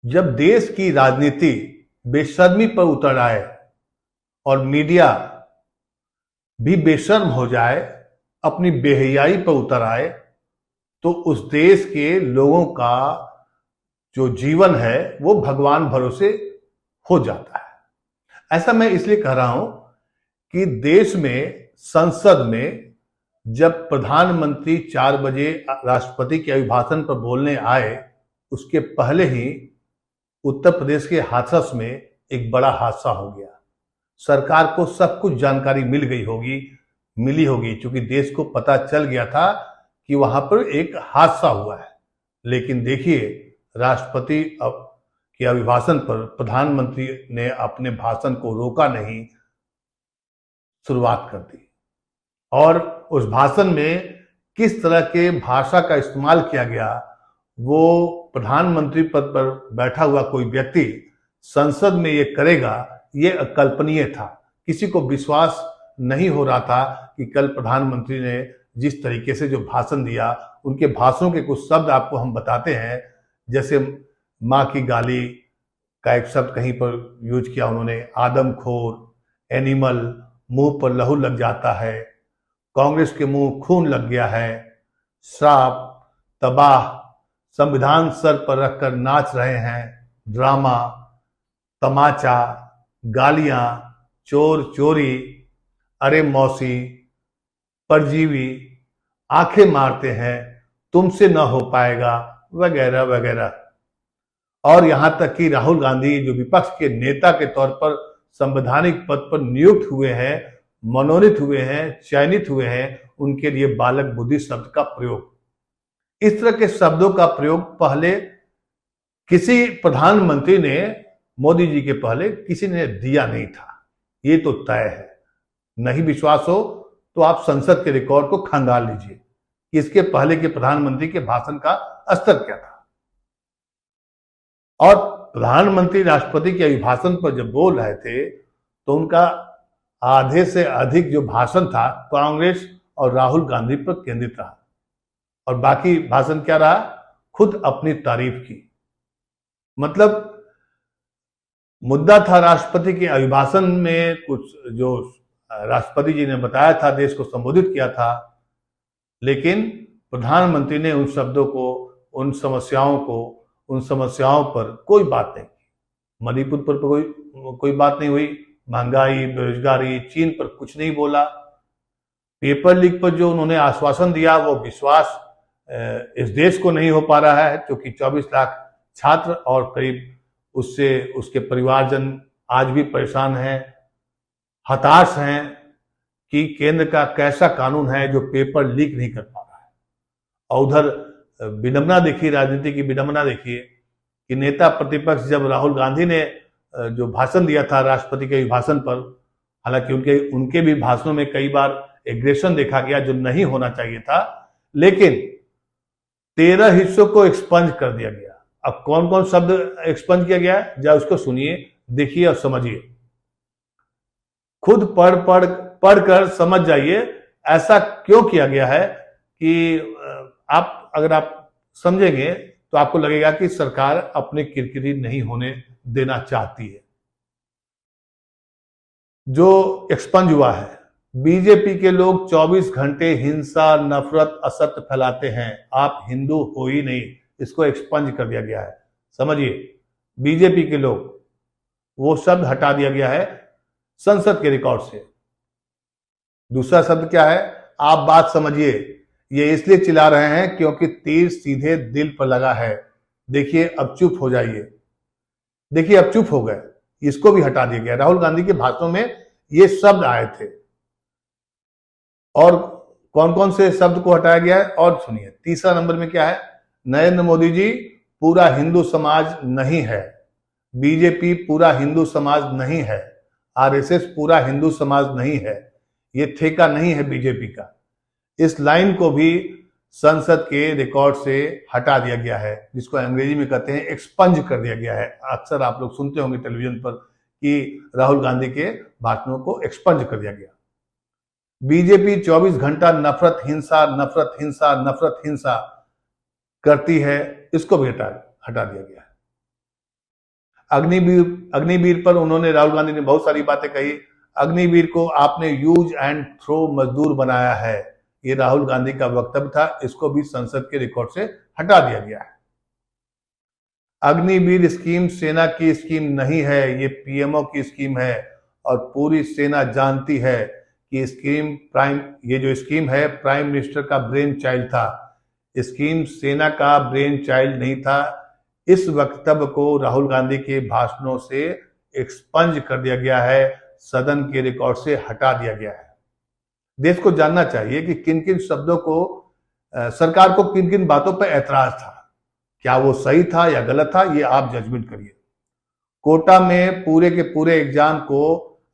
जब देश की राजनीति बेशर्मी पर उतर आए और मीडिया भी बेशर्म हो जाए, अपनी बेहयाई पर उतर आए, तो उस देश के लोगों का जो जीवन है वो भगवान भरोसे हो जाता है। ऐसा मैं इसलिए कह रहा हूं कि देश में संसद में जब प्रधानमंत्री 4 बजे राष्ट्रपति के अभिभाषण पर बोलने आए, उसके पहले ही उत्तर प्रदेश के हाथरस में एक बड़ा हादसा हो गया। सरकार को सब कुछ जानकारी मिली होगी क्योंकि देश को पता चल गया था कि वहां पर एक हादसा हुआ है। लेकिन देखिए, राष्ट्रपति के अभिभाषण पर प्रधानमंत्री ने अपने भाषण को रोका नहीं, शुरुआत कर दी। और उस भाषण में किस तरह के भाषा का इस्तेमाल किया गया, वो प्रधानमंत्री पद पर बैठा हुआ कोई व्यक्ति संसद में ये करेगा, ये अकल्पनीय था। किसी को विश्वास नहीं हो रहा था कि कल प्रधानमंत्री ने जिस तरीके से जो भाषण दिया, उनके भाषणों के कुछ शब्द आपको हम बताते हैं। जैसे माँ की गाली का एक शब्द कहीं पर यूज किया उन्होंने, आदमखोर, एनिमल, मुंह पर लहू लग जाता है, कांग्रेस के मुंह खून लग गया है, श्राप, तबाह, संविधान सर पर रखकर नाच रहे हैं, ड्रामा, तमाचा, गालियां, चोर चोरी, अरे मौसी, परजीवी, आंखें मारते हैं, तुमसे न हो पाएगा, वगैरह वगैरह। और यहां तक कि राहुल गांधी जो विपक्ष के नेता के तौर पर संवैधानिक पद पर नियुक्त हुए हैं, मनोनीत हुए हैं, चयनित हुए हैं, उनके लिए बालक बुद्धि शब्द का प्रयोग, इस तरह के शब्दों का प्रयोग पहले किसी प्रधानमंत्री ने, मोदी जी के पहले किसी ने दिया नहीं था। ये तो तय है। नहीं विश्वास हो तो आप संसद के रिकॉर्ड को खंगाल लीजिए कि इसके पहले के प्रधानमंत्री के भाषण का स्तर क्या था। और प्रधानमंत्री राष्ट्रपति के अभिभाषण पर जब बोल रहे थे तो उनका आधे से अधिक जो भाषण था कांग्रेस और राहुल गांधी पर केंद्रित रहा, और बाकी भाषण क्या रहा, खुद अपनी तारीफ की। मतलब मुद्दा था राष्ट्रपति के अभिभाषण में कुछ जो राष्ट्रपति जी ने बताया था, देश को संबोधित किया था, लेकिन प्रधानमंत्री ने उन शब्दों को, उन समस्याओं पर कोई बात नहीं की। मणिपुर पर कोई बात नहीं हुई, महंगाई, बेरोजगारी, चीन पर कुछ नहीं बोला। पेपर लीक पर जो उन्होंने आश्वासन दिया, वो विश्वास इस देश को नहीं हो पा रहा है, क्योंकि 24 लाख छात्र और करीब उससे उसके परिवारजन आज भी परेशान हैं, हताश हैं कि केंद्र का कैसा कानून है जो पेपर लीक नहीं कर पा रहा है। और उधर विडंबना देखिए, राजनीति की विडंबना देखिए कि नेता प्रतिपक्ष जब राहुल गांधी ने जो भाषण दिया था राष्ट्रपति के भाषण पर, हालांकि उनके भी भाषणों में कई बार एग्रेशन देखा गया जो नहीं होना चाहिए था, लेकिन 13 हिस्सों को एक्सपंज कर दिया गया। अब कौन कौन शब्द एक्सपंज किया गया है, जरा उसको सुनिए, देखिए और समझिए, खुद पढ़कर समझ जाइए ऐसा क्यों किया गया है कि अगर आप समझेंगे तो आपको लगेगा कि सरकार अपनी किरकिरी नहीं होने देना चाहती है। जो एक्सपंज हुआ है, बीजेपी के लोग 24 घंटे हिंसा, नफरत, असत्य फैलाते हैं, आप हिंदू हो ही नहीं, इसको एक्सपंज कर दिया गया है। समझिए, बीजेपी के लोग, वो शब्द हटा दिया गया है संसद के रिकॉर्ड से। दूसरा शब्द क्या है, आप बात समझिए, ये इसलिए चिल्ला रहे हैं क्योंकि तीर सीधे दिल पर लगा है। देखिए अब चुप हो जाइए, देखिए अब चुप हो गए, इसको भी हटा दिया गया। राहुल गांधी के भाषणों में ये शब्द आए थे, और कौन कौन से शब्द को हटाया गया है, और सुनिए तीसरा नंबर में क्या है, नरेंद्र मोदी जी पूरा हिंदू समाज नहीं है, बीजेपी पूरा हिंदू समाज नहीं है, आरएसएस पूरा हिंदू समाज नहीं है, ये ठेका नहीं है बीजेपी का। इस लाइन को भी संसद के रिकॉर्ड से हटा दिया गया है, जिसको अंग्रेजी में कहते हैं एक्सपंज कर दिया गया है। अक्सर आप लोग सुनते होंगे टेलीविजन पर कि राहुल गांधी के भाषणों को एक्सपंज कर दिया गया। बीजेपी 24 घंटा नफरत हिंसा, नफरत हिंसा, नफरत हिंसा करती है, इसको भी हटा दिया गया है। अग्निवीर पर उन्होंने, राहुल गांधी ने बहुत सारी बातें कही। अग्निवीर को आपने यूज एंड थ्रो मजदूर बनाया है, ये राहुल गांधी का वक्तव्य था। इसको भी संसद के रिकॉर्ड से हटा दिया गया है। अग्निवीर स्कीम सेना की स्कीम नहीं है, ये पीएमओ की स्कीम है और पूरी सेना जानती है कि ये जो स्कीम है प्राइम मिनिस्टर का ब्रेन चाइल्ड था। स्कीम सेना का ब्रेन चाइल्ड नहीं था। इस वक्तव्य को राहुल गांधी के भाषणों से एक्सपंज कर दिया गया है, सदन के रिकॉर्ड से हटा दिया गया है। देश को जानना चाहिए कि किन किन शब्दों को, सरकार को किन किन बातों पर ऐतराज था, क्या वो सही था या गलत था, ये आप जजमेंट करिए। कोटा में पूरे के पूरे एग्जाम को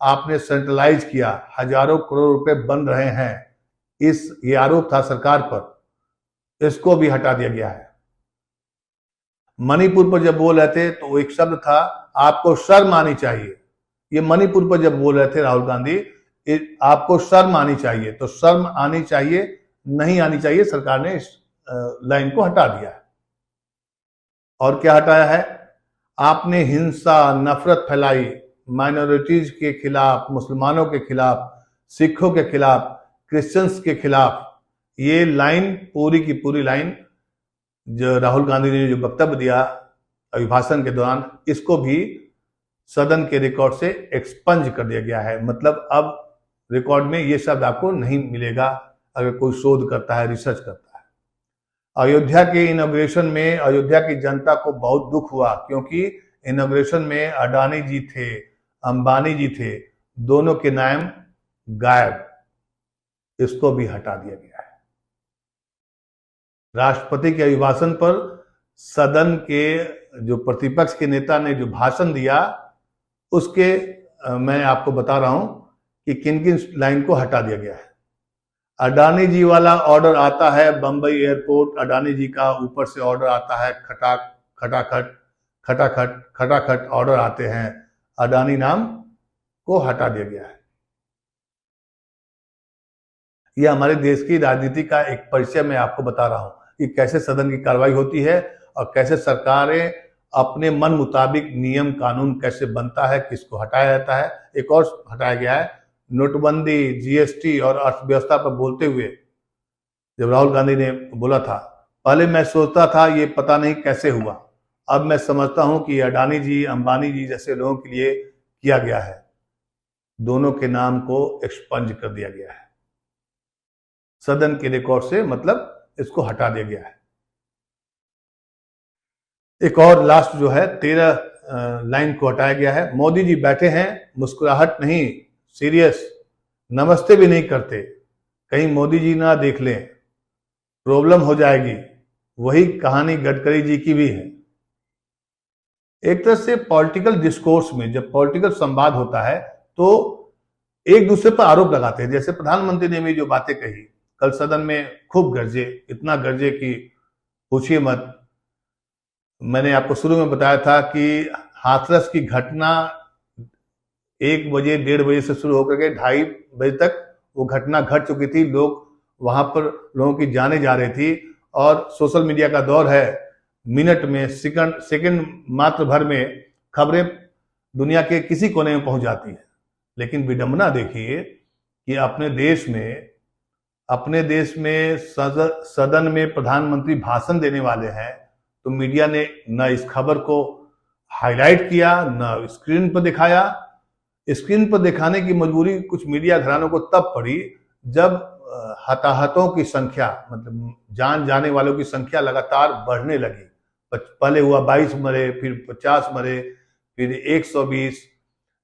आपने सेंट्रलाइज किया, हजारों करोड़ रुपए बन रहे हैं, ये आरोप था सरकार पर, इसको भी हटा दिया गया है। मणिपुर पर जब बोल रहे थे तो एक शब्द था, आपको शर्म आनी चाहिए। ये मणिपुर पर जब बोल रहे थे राहुल गांधी, आपको शर्म आनी चाहिए, तो शर्म आनी चाहिए, नहीं आनी चाहिए, सरकार ने इस लाइन को हटा दिया है। और क्या हटाया है? आपने हिंसा, नफरत फैलाई, माइनॉरिटीज के खिलाफ, मुसलमानों के खिलाफ, सिखों के खिलाफ, क्रिश्चियंस के खिलाफ। ये लाइन, पूरी की पूरी लाइन जो राहुल गांधी ने जो वक्तव्य दिया अभिभाषण के दौरान, इसको भी सदन के रिकॉर्ड से एक्सपंज कर दिया गया है। मतलब अब रिकॉर्ड में ये शब्द आपको नहीं मिलेगा अगर कोई शोध करता है, रिसर्च करता है। अयोध्या के इनॉग्रेशन में अयोध्या की जनता को बहुत दुख हुआ, क्योंकि इनॉग्रेशन में अडानी जी थे, अंबानी जी थे, दोनों के नाम गायब। इसको भी हटा दिया गया है। राष्ट्रपति के अभिभाषण पर सदन के जो प्रतिपक्ष के नेता ने जो भाषण दिया, उसके मैं आपको बता रहा हूं कि किन किन लाइन को हटा दिया गया है। अडानी जी वाला ऑर्डर आता है, बंबई एयरपोर्ट, अडानी जी का ऊपर से ऑर्डर आता है, खटाखट खटाखट खटाखट ऑर्डर आते हैं, अडानी नाम को हटा दिया गया है। यह हमारे देश की राजनीति का एक परिचय मैं आपको बता रहा हूं कि कैसे सदन की कार्रवाई होती है और कैसे सरकारें अपने मन मुताबिक नियम कानून कैसे बनता है, किसको हटाया जाता है। एक और हटाया गया है, नोटबंदी, जीएसटी और अर्थव्यवस्था पर बोलते हुए जब राहुल गांधी ने बोला था, पहले मैं सोचता था ये पता नहीं कैसे हुआ, अब मैं समझता हूं कि अडानी जी, अंबानी जी जैसे लोगों के लिए किया गया है। दोनों के नाम को एक्सपंज कर दिया गया है सदन के रिकॉर्ड से, मतलब इसको हटा दिया गया है। एक और लास्ट जो है 13 लाइन को हटाया गया है। मोदी जी बैठे हैं, मुस्कुराहट नहीं, सीरियस, नमस्ते भी नहीं करते, कहीं मोदी जी ना देख लें, प्रॉब्लम हो जाएगी। वही कहानी गडकरी जी की भी है। एक तरह से पॉलिटिकल डिस्कोर्स में जब पॉलिटिकल संवाद होता है तो एक दूसरे पर आरोप लगाते हैं। जैसे प्रधानमंत्री ने भी जो बातें कही, कल सदन में खूब गरजे, इतना गरजे कि पूछिए मत। मैंने आपको शुरू में बताया था कि हाथरस की घटना 1 बजे 1:30 बजे से शुरू होकर के 2:30 बजे तक वो घटना घट चुकी थी। लोग वहां पर, लोगों की जाने जा रही थी और सोशल मीडिया का दौर है, मिनट में, सेकंड मात्र भर में खबरें दुनिया के किसी कोने में पहुंच जाती है। लेकिन विडंबना देखिए कि अपने देश में सदन में प्रधानमंत्री भाषण देने वाले हैं तो मीडिया ने न इस खबर को हाईलाइट किया, न स्क्रीन पर दिखाया। स्क्रीन पर दिखाने की मजबूरी कुछ मीडिया घरानों को तब पड़ी जब हताहतों की संख्या, मतलब जान जाने वालों की संख्या लगातार बढ़ने लगी। पहले हुआ 22 मरे, फिर 50 मरे, फिर 120।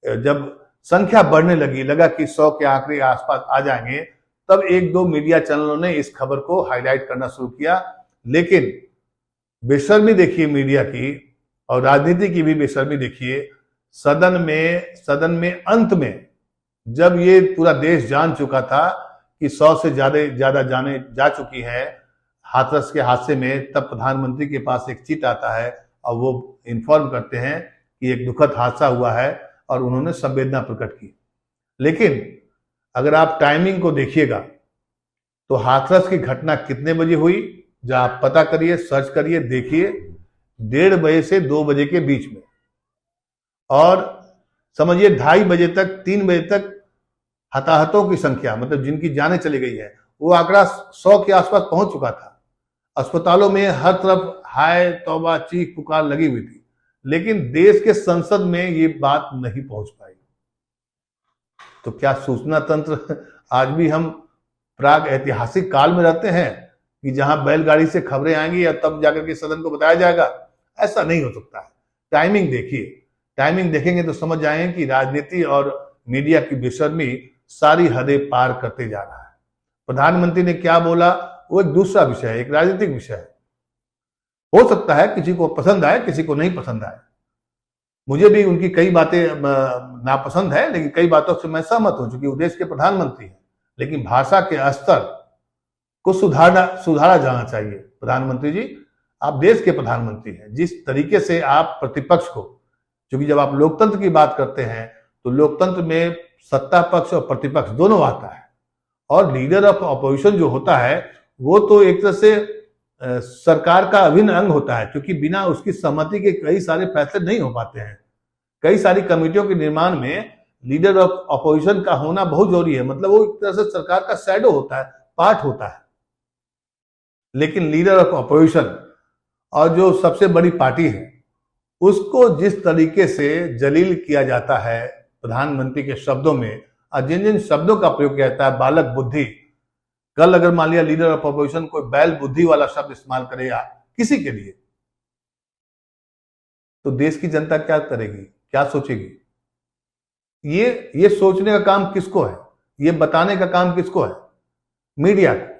जब संख्या बढ़ने लगी, लगा कि 100 के आंकड़े आसपास आ जाएंगे, तब 1-2 मीडिया चैनलों ने इस खबर को हाईलाइट करना शुरू किया। लेकिन बेशर्मी देखिए मीडिया की, और राजनीति की भी बेशर्मी देखिए। सदन में अंत में जब ये पूरा देश जान चुका था कि 100 से ज्यादा जाने जा चुकी है हाथरस के हादसे में, तब प्रधानमंत्री के पास एक चिट आता है और वो इन्फॉर्म करते हैं कि एक दुखद हादसा हुआ है और उन्होंने संवेदना प्रकट की। लेकिन अगर आप टाइमिंग को देखिएगा तो हाथरस की घटना कितने बजे हुई, जो आप पता करिए, सर्च करिए, देखिए, 1:30 बजे से 2 बजे के बीच में। और समझिए 2:30 बजे तक 3 बजे तक हताहतों की संख्या, मतलब जिनकी जानें चली गई है, वो आंकड़ा 100 के आसपास पहुंच चुका था। अस्पतालों में हर तरफ हाय तौबा चीख पुकार लगी हुई थी, लेकिन देश के संसद में ये बात नहीं पहुंच पाई। तो क्या सूचना तंत्र आज भी हम प्राग ऐतिहासिक काल में रहते हैं कि जहां बैलगाड़ी से खबरें आएंगी या तब जाकर के सदन को बताया जाएगा? ऐसा नहीं हो सकता है। टाइमिंग देखिए, टाइमिंग देखेंगे तो समझ जाएंगे कि राजनीति और मीडिया की बेशर्मी सारी हदें पार करते जा रहा है। प्रधानमंत्री ने क्या बोला वो एक दूसरा विषय है, एक राजनीतिक विषय है। हो सकता है किसी को पसंद आए, किसी को नहीं पसंद आए। मुझे भी उनकी कई बातें नापसंद है, लेकिन कई बातों से मैं सहमत हूं, चूंकि वो देश के प्रधानमंत्री हैं। लेकिन भाषा के स्तर को सुधारा जाना चाहिए। प्रधानमंत्री जी, आप देश के प्रधानमंत्री हैं। जिस तरीके से आप प्रतिपक्ष को, क्योंकि जब आप लोकतंत्र की बात करते हैं तो लोकतंत्र में सत्ता पक्ष और प्रतिपक्ष दोनों आता है, और लीडर ऑफ अपोजिशन जो होता है वो तो एक तरह से सरकार का अभिन्न अंग होता है, क्योंकि बिना उसकी सहमति के कई सारे फैसले नहीं हो पाते हैं। कई सारी कमेटियों के निर्माण में लीडर ऑफ अपोजिशन का होना बहुत जरूरी है, मतलब वो एक तरह से सरकार का शैडो होता है, पार्ट होता है। लेकिन लीडर ऑफ अपोजिशन और जो सबसे बड़ी पार्टी है, उसको जिस तरीके से जलील किया जाता है प्रधानमंत्री के शब्दों में, और जिन जिन शब्दों का प्रयोग किया जाता है, बालक बुद्धि, कल अगर मान लिया लीडर ऑफ अपोजिशन कोई बैल बुद्धि वाला शब्द इस्तेमाल करेगा किसी के लिए, तो देश की जनता क्या करेगी, क्या सोचेगी? ये सोचने का काम किसको है? ये बताने का काम किसको है? मीडिया को।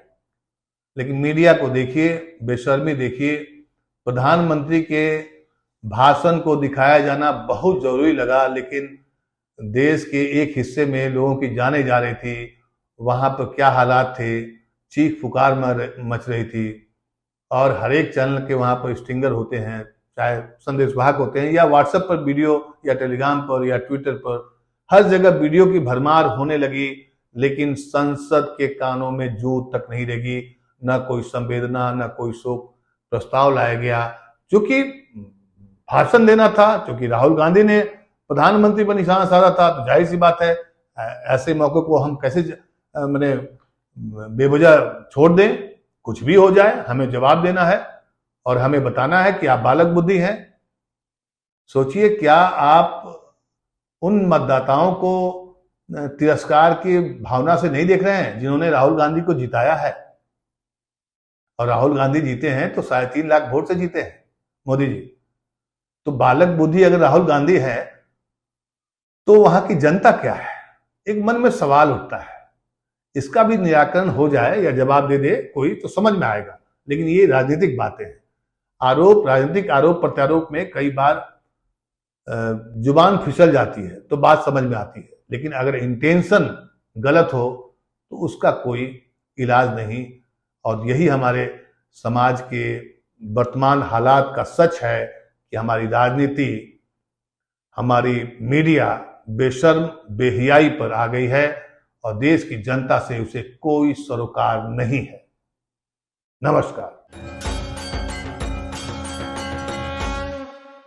लेकिन मीडिया को देखिए, बेशर्मी देखिए। प्रधानमंत्री के भाषण को दिखाया जाना बहुत जरूरी लगा, लेकिन देश के एक हिस्से में लोगों की जानें जा रही थी, वहां पर क्या हालात थे, चीख पुकार मच रही थी। और हर एक चैनल के वहां पर स्टिंगर होते हैं, चाहे संदेशवाहक होते हैं, या व्हाट्सएप पर वीडियो, या टेलीग्राम पर, या ट्विटर पर, हर जगह वीडियो की भरमार होने लगी। लेकिन संसद के कानों में जूं तक नहीं लगी, न कोई संवेदना, न कोई शोक प्रस्ताव लाया गया। क्योंकि भाषण देना था, क्योंकि राहुल गांधी ने प्रधानमंत्री पर निशाना साधा था, तो जाहिर सी बात है ऐसे मौके को हम कैसे मैंने बेवजह छोड़ दें? कुछ भी हो जाए, हमें जवाब देना है और हमें बताना है कि आप बालक बुद्धि हैं। सोचिए, क्या आप उन मतदाताओं को तिरस्कार की भावना से नहीं देख रहे हैं जिन्होंने राहुल गांधी को जिताया है? और राहुल गांधी जीते हैं तो 3.5 लाख वोट से जीते हैं मोदी जी। तो बालक बुद्धि अगर राहुल गांधी है तो वहां की जनता क्या है? एक मन में सवाल उठता है। इसका भी निराकरण हो जाए या जवाब दे दे कोई तो समझ में आएगा। लेकिन ये राजनीतिक बातें हैं। आरोप, राजनीतिक आरोप प्रत्यारोप में कई बार जुबान फिसल जाती है तो बात समझ में आती है, लेकिन अगर इंटेंशन गलत हो तो उसका कोई इलाज नहीं। और यही हमारे समाज के वर्तमान हालात का सच है कि हमारी राजनीति, हमारी मीडिया बेशर्म बेहियाई पर आ गई है और देश की जनता से उसे कोई सरोकार नहीं है। नमस्कार।